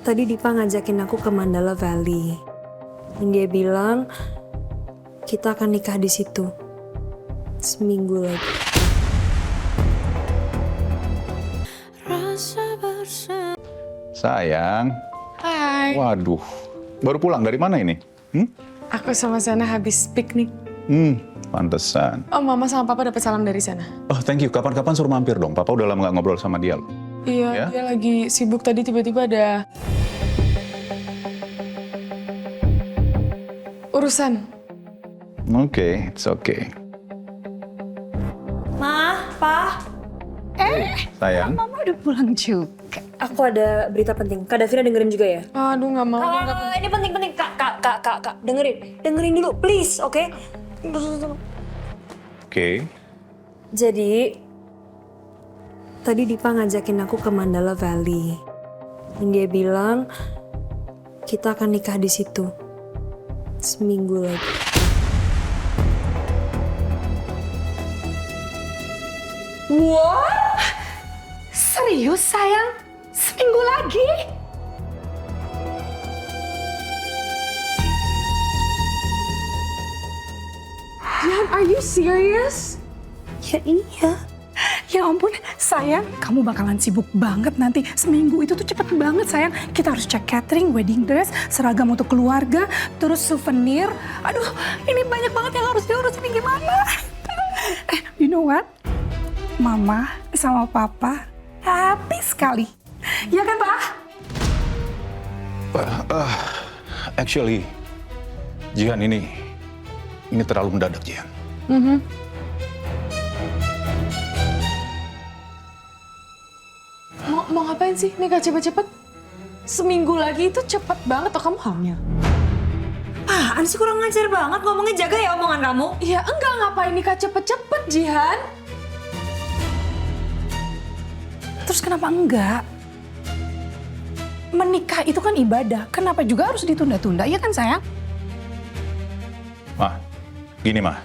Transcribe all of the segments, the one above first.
Tadi Dipa ngajakin aku ke Mandala Valley. Dan dia bilang kita akan nikah di situ. Seminggu lagi. Sayang. Hai. Waduh, baru pulang dari mana ini? Aku sama Sana habis piknik. Pantesan. Oh, Mama sama Papa dapat salam dari sana. Oh, thank you. Kapan-kapan suruh mampir dong. Papa udah lama gak ngobrol sama dia loh. Iya, Ya? dia lagi sibuk tadi tiba-tiba ada urusan. Oke, it's okay. Ma, Pa, Sayang. Mama udah pulang juga. aku ada berita penting. Kak Davina dengerin juga ya? Aduh, nggak mau. nggak- Ini penting-penting. Kak. Dengerin dulu, please, oke? Oke. Jadi, tadi Dipa ngajakin aku ke Mandala Valley. Dan dia bilang kita akan nikah di situ. Seminggu lagi. What? Serius sayang? Seminggu lagi? Jan, are you serious? Ya iya. Ya ampun, sayang, kamu bakalan sibuk banget nanti. Seminggu itu tuh cepet banget, sayang. Kita harus cek catering, wedding dress, seragam untuk keluarga, terus souvenir. Aduh, ini banyak banget yang harus diurus. Ini gimana? You know what? Mama sama Papa happy sekali. Ya kan, Pak? Actually, Jihan ini terlalu mendadak, Jihan. Mau ngapain sih nikah cepet-cepet? Seminggu lagi itu cepet banget atau kamu hamil? Apaan sih, kurang ngajar banget ngomongnya, jaga ya omongan kamu. Ya enggak, ngapain nikah cepet-cepet, Jihan? Terus kenapa enggak? Menikah itu kan ibadah. Kenapa juga harus ditunda-tunda? Ya kan, sayang? Mah, gini mah.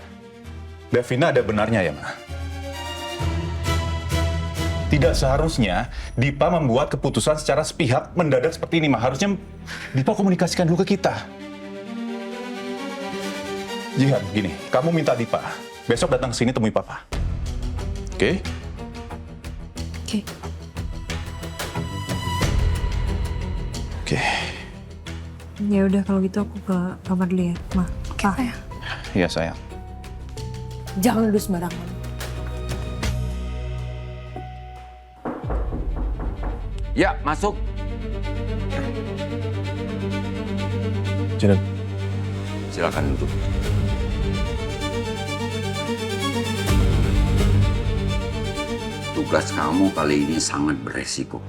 Davina ada benarnya ya, mah. Tidak seharusnya Dipa membuat keputusan secara sepihak mendadak seperti ini, mah. Harusnya Dipa komunikasikan dulu ke kita. Jihan, gini, kamu minta Dipa besok datang ke sini temui Papa. Oke? Oke. Oke. Ya udah kalau gitu aku ke kamar dulu ya, Ma. Oke, sayang. Iya, sayang. Jangan duduk sembarangan. Ya, masuk. Janet, Silakan duduk. Tugas kamu kali ini sangat beresiko.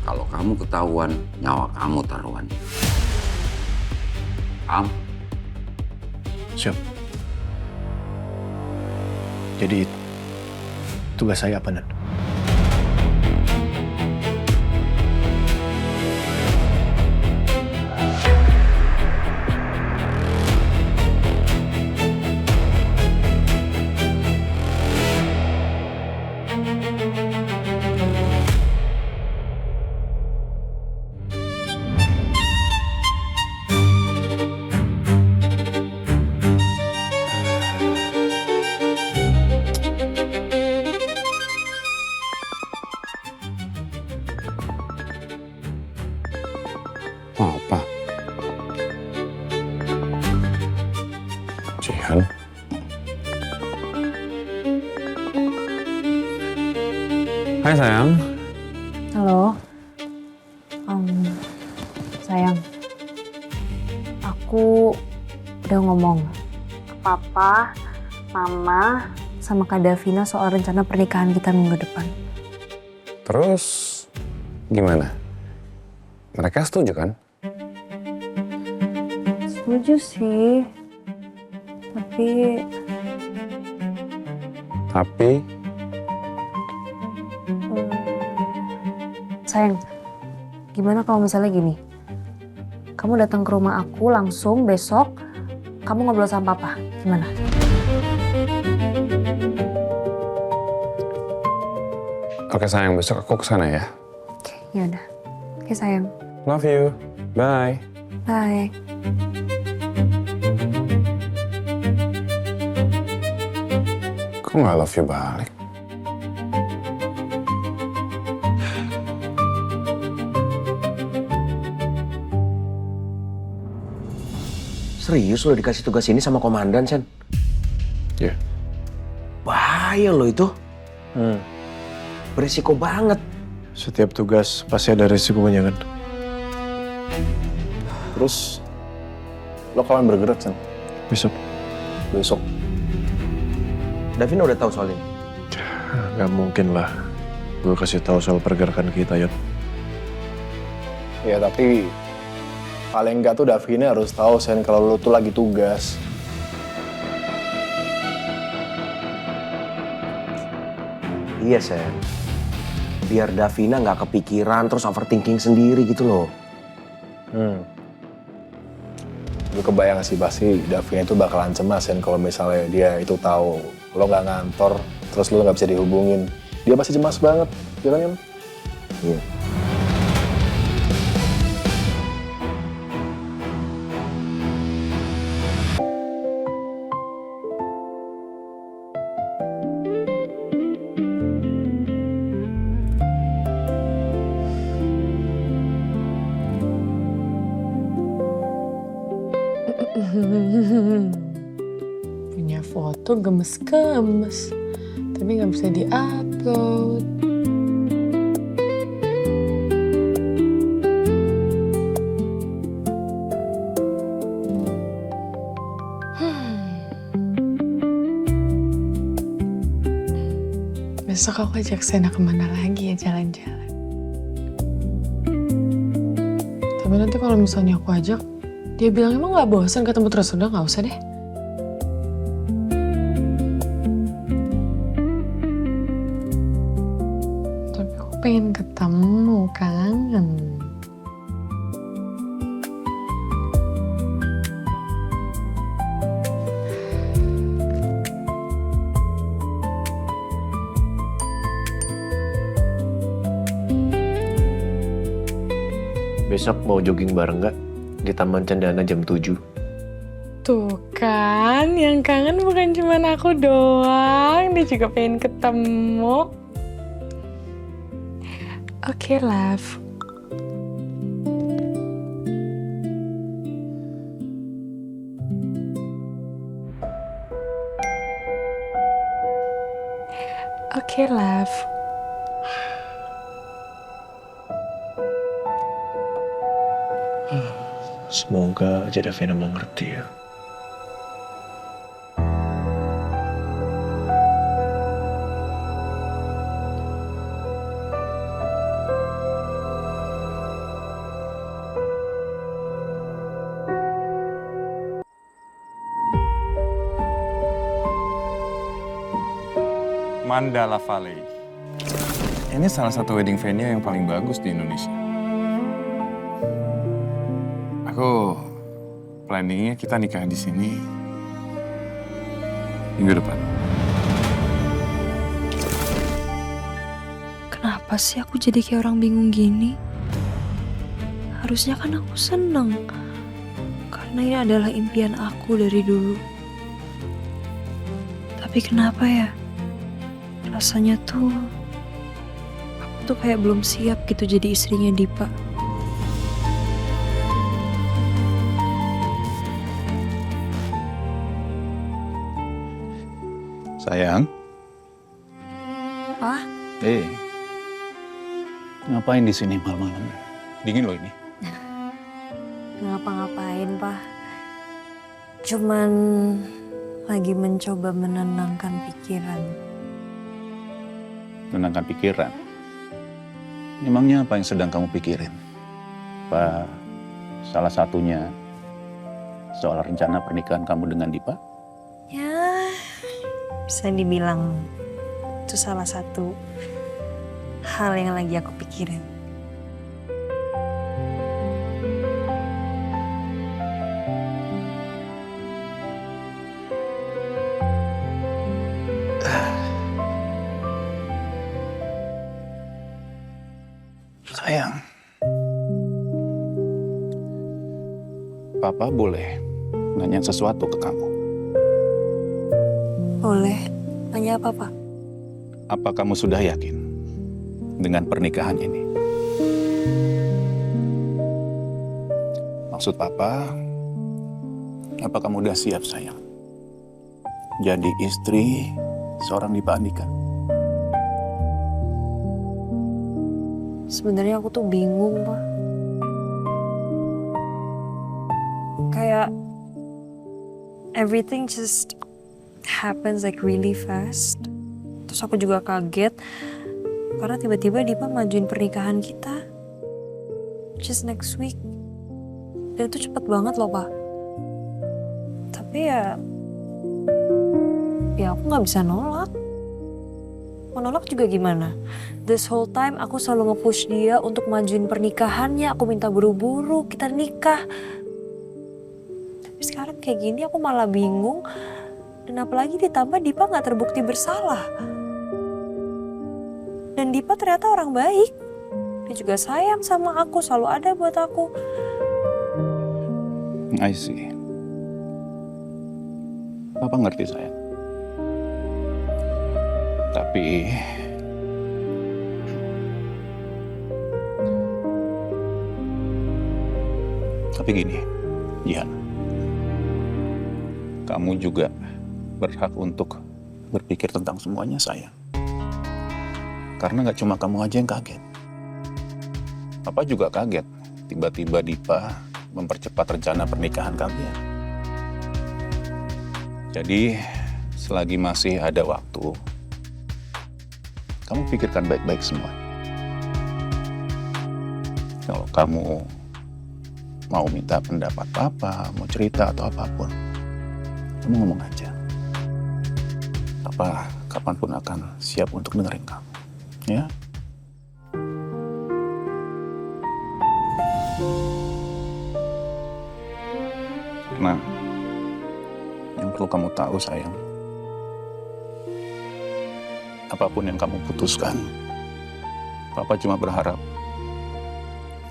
Kalau kamu ketahuan, nyawa kamu taruhan. Paham? siap. Jadi, tugas saya apa, Nan? Apa? Jihan? Hai sayang, Halo. Sayang. Aku udah ngomong ke Papa, Mama, sama Kak Davina soal rencana pernikahan kita minggu depan. terus gimana? Mereka setuju kan? Setuju sih. Tapi Sayang, gimana kalau misalnya gini? Kamu datang ke rumah aku langsung besok, kamu ngobrol sama Papa. Gimana? oke sayang, besok aku kesana ya. Oke, ya udah. Oke sayang. Love you. Bye. Bye. Kok nggak love you balik? Serius lo dikasih tugas ini sama komandan, Sen? Ya. Bahaya lo itu. Berisiko banget. Setiap tugas pasti ada resikonya kan. Terus lo kapan bergerak, Sen? Besok. Besok. Davina udah tahu soal ini? Gak mungkin lah gue kasih tahu soal pergerakan kita, Yot. Ya tapi paling enggak tuh Davina harus tahu, Sen, kalau lo tuh lagi tugas. Iya, Sen. Biar Davina nggak kepikiran terus overthinking sendiri gitu loh. Gue kebayang sih pasti Davina itu bakalan cemas, Sen, kalau misalnya dia itu tahu lo nggak ngantor, terus lo nggak bisa dihubungin. Dia pasti cemas banget, ya kan, Yam? Iya. Punya foto gemes-gemes, tapi nggak bisa di-upload. Besok aku ajak Sena kemana lagi ya jalan-jalan. Tapi nanti kalau misalnya aku ajak, dia bilang emang nggak bosan ketemu terus, udah nggak usah deh. Tapi aku pengen ketemu, kangen. Besok mau jogging bareng nggak? Di Taman Cendana jam 7. Tuh kan, yang kangen bukan cuma aku doang, dia juga pengen ketemu. Oke, love. Oke, love. Semoga aja Davina mengerti ya. Mandala Valley. Ini salah satu wedding venue yang paling bagus di Indonesia. Aku planningnya kita nikah di sini minggu depan. Kenapa sih aku jadi kayak orang bingung gini? Harusnya kan aku seneng. Karena ini adalah impian aku dari dulu. Tapi kenapa ya? Rasanya tuh aku tuh kayak belum siap gitu jadi istrinya Dipa. Sayang. Pak? Ngapain di sini malam-malam? Dingin loh ini. Ngapa-ngapain, Pak? Cuman lagi mencoba menenangkan pikiran. Menenangkan pikiran. Emangnya apa yang sedang kamu pikirin? Apa salah satunya soal rencana pernikahan kamu dengan Dipa? Ya, bisa dibilang itu salah satu hal yang lagi aku pikirin. Sayang, Papa boleh nanya sesuatu ke kamu. Boleh. Tanya apa, Pak? Apa kamu sudah yakin dengan pernikahan ini? Maksud Papa, apa kamu udah siap sayang? Jadi istri seorang Dipa Andika. Sebenarnya aku tuh bingung, Pak. Kayak everything just happens like really fast. Terus aku juga kaget karena tiba-tiba Dipa majuin pernikahan kita just next week. Dan itu cepet banget loh, Pak. Tapi ya aku nggak bisa nolak. Mau nolak juga gimana? This whole time aku selalu nge-push dia untuk majuin pernikahannya. Aku minta buru-buru kita nikah. Tapi sekarang kayak gini aku malah bingung. Dan apalagi ditambah Dipa nggak terbukti bersalah. Dan Dipa ternyata orang baik. Dia juga sayang sama aku, selalu ada buat aku. I see. Papa ngerti sayang. Tapi gini, Jihan. Kamu juga berhak untuk berpikir tentang semuanya, sayang. Karena gak cuma kamu aja yang kaget. Papa juga kaget. Tiba-tiba Dipa mempercepat rencana pernikahan kalian. Jadi, selagi masih ada waktu, kamu pikirkan baik-baik semua. Kalau kamu mau minta pendapat Papa, mau cerita atau apapun, kamu ngomong aja. Papa kapanpun akan siap untuk dengerin kamu. Ya? Karena yang perlu kamu tahu, sayang, apapun yang kamu putuskan, Papa cuma berharap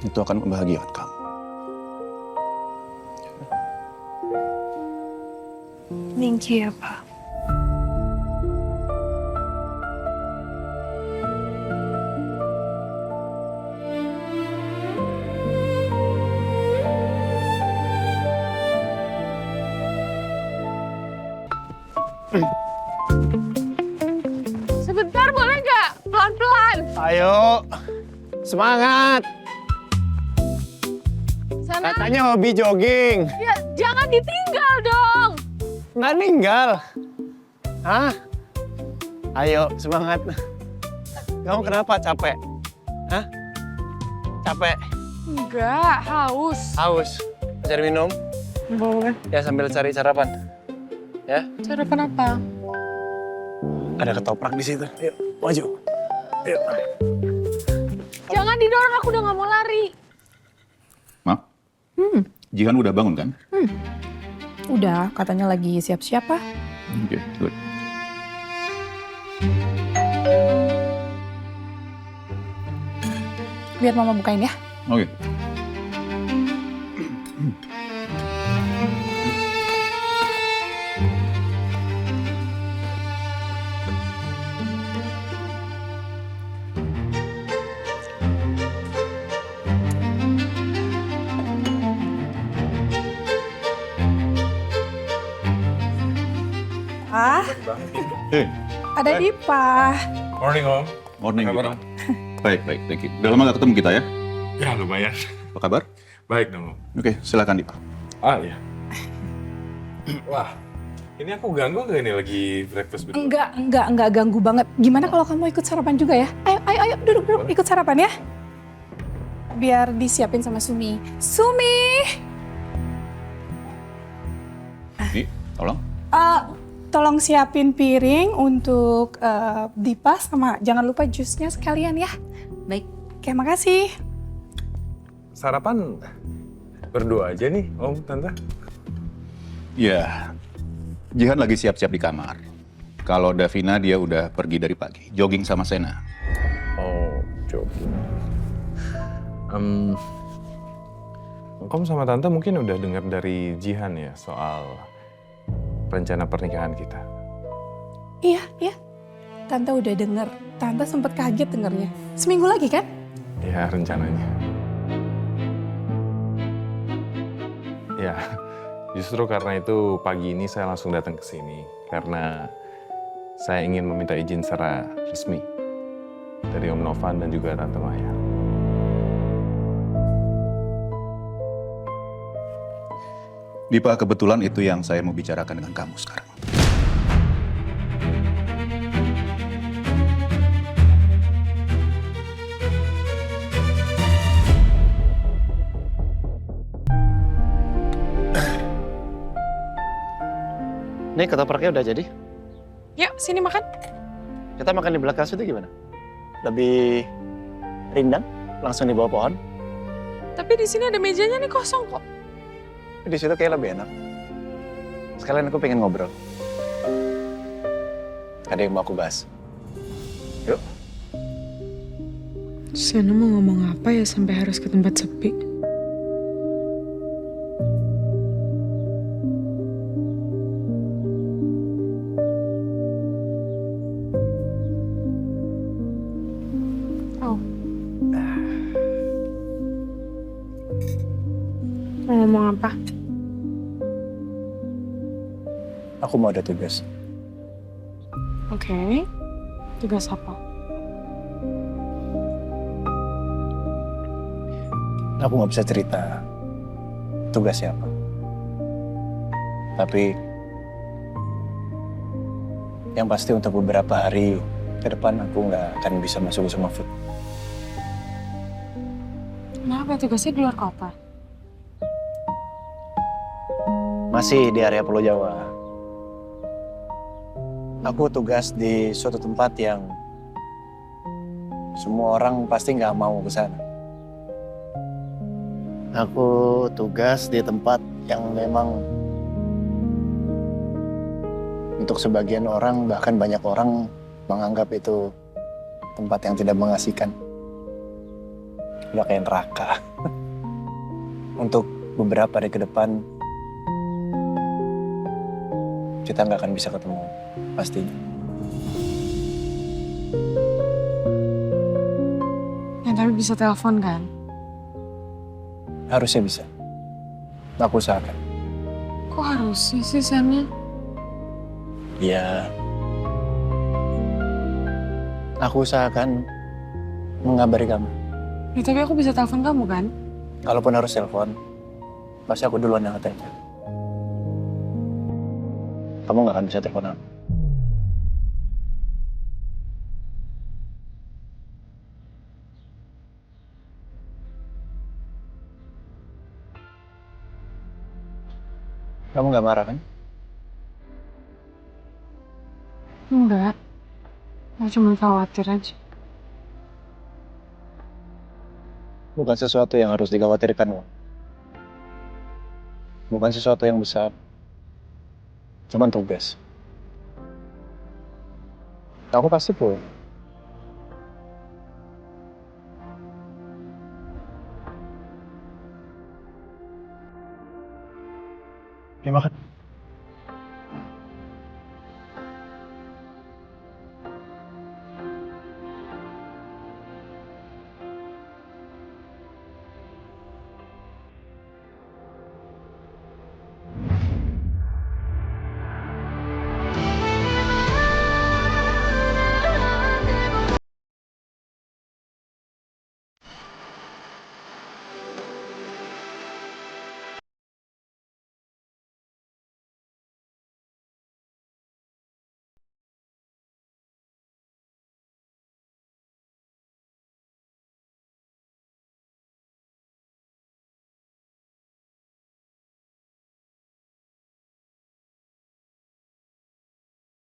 itu akan membahagiakan kamu. Thank you ya, Pak. Sebentar boleh nggak? Pelan-pelan. Ayo, semangat. Sana. Katanya hobi jogging. Ya, jangan ditinggal dong. Nggak ninggal. Hah? Ayo, semangat. Kamu kenapa capek? Hah? Capek? Enggak, haus. Haus? Cari minum? Boleh. Ya sambil cari sarapan. Ya? Sarapan apa? Ada ketoprak di situ. Yuk, maju. Yuk. Jangan didorong, aku udah nggak mau lari. Ma? Jihan udah bangun kan? Udah, katanya lagi siap-siap, Pak. Oke, good. Biar Mama bukain ya. Oke. Ah, Hey, ada Dipa. Morning, Om. morning. Apa kabar, Dipa. Baik, thank you. Udah lama gak ketemu kita ya? Ya, lumayan. Apa kabar? Baik dong, Om. Oke, silakan Dipa. Ah, iya. Wah, ini aku ganggu nggak ini lagi breakfast betul? Enggak ganggu banget. Gimana kalau kamu ikut sarapan juga ya? Ayo, duduk, ikut sarapan ya. Biar disiapin sama Sumi. Sumi! Di, tolong. Tolong siapin piring untuk Dipa sama jangan lupa jusnya sekalian ya. Baik. Oke, makasih. Sarapan berdua aja nih, Om, Tante. Ya, Jihan lagi siap-siap di kamar. Kalau Davina dia udah pergi dari pagi, jogging sama Sena. Oh, jogging. Om sama Tante mungkin udah dengar dari Jihan ya soal rencana pernikahan kita. Iya, iya. Tante udah denger. Tante sempet kaget dengernya. Seminggu lagi kan? Ya, rencananya. Ya, justru karena itu pagi ini saya langsung datang ke sini. Karena saya ingin meminta izin secara resmi dari Om Novan dan juga Tante Maya. Dipa, kebetulan itu yang saya mau bicarakan dengan kamu sekarang. Nih ketopraknya udah jadi. Yuk, sini makan. Kita makan di belakang situ gimana? Lebih rindang, langsung di bawah pohon. Tapi di sini ada mejanya nih kosong kok. Di situ kayak lebih enak. Sekalian aku pengen ngobrol. Ada yang mau aku bahas. Yuk. Sana mau ngomong apa ya sampai harus ke tempat sepi? Oh. Mau ngomong apa? Aku mau ada tugas. Oke. Tugas apa? Aku nggak bisa cerita tugasnya apa. Tapi yang pasti untuk beberapa hari ke depan aku nggak akan bisa masuk ke Suma Food. Kenapa tugasnya di luar kota? Masih di area Pulau Jawa. Aku tugas di suatu tempat yang semua orang pasti nggak mau ke sana. Aku tugas di tempat yang memang untuk sebagian orang, bahkan banyak orang menganggap itu tempat yang tidak mengasihkan. Udah kayak neraka. Untuk beberapa hari ke depan, kita nggak akan bisa ketemu, pastinya. Ya tapi bisa telepon kan? Harusnya bisa. Aku usahakan. Kok harusnya sih sana? Ya, aku usahakan mengabari kamu. Ya tapi aku bisa telepon kamu kan? Kalaupun harus telepon, pasti aku duluan yang nge-telepon. Kamu nggak akan bisa telepon aku. Kamu nggak marah kan? Enggak. Aku cuma khawatir aja. Bukan sesuatu yang harus dikhawatirkan, Wak. Bukan sesuatu yang besar. Cuman tugas. Aku pasti pulang. Ya makan.